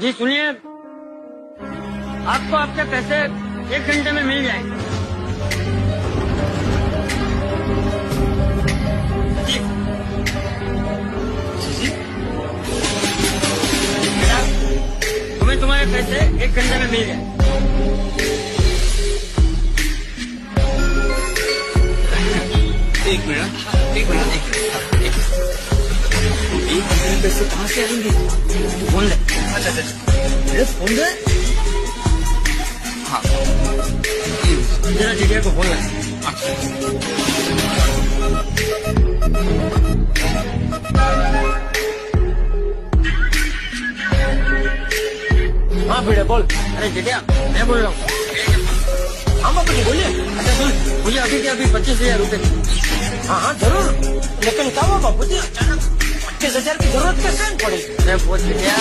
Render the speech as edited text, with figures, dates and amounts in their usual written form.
जी सुनिए, आपको आपके पैसे 1 घंटे में मिल जाएंगे। जी जी बेटा, तुम्हें तुम्हारे पैसे 1 घंटे में मिल जाएंगे। एक मिनट पैसे कहाँ से आएंगे? फोन ले। अच्छा मेरे फोन दे। हाँ जरा चिड़िया को फोन लगा। हाँ भिड़े बोल। अरे चिड़िया, मैं बोल रहा हूँ। हाँ बाबू जी बोलिए। अच्छा सुन, मुझे अभी के अभी 25,000 रुपए। हाँ जरूर, लेकिन क्या हुआ बाबू जी, अचानक 25,000 की जरूरत कैसे पड़ी? मैं वो चिड़िया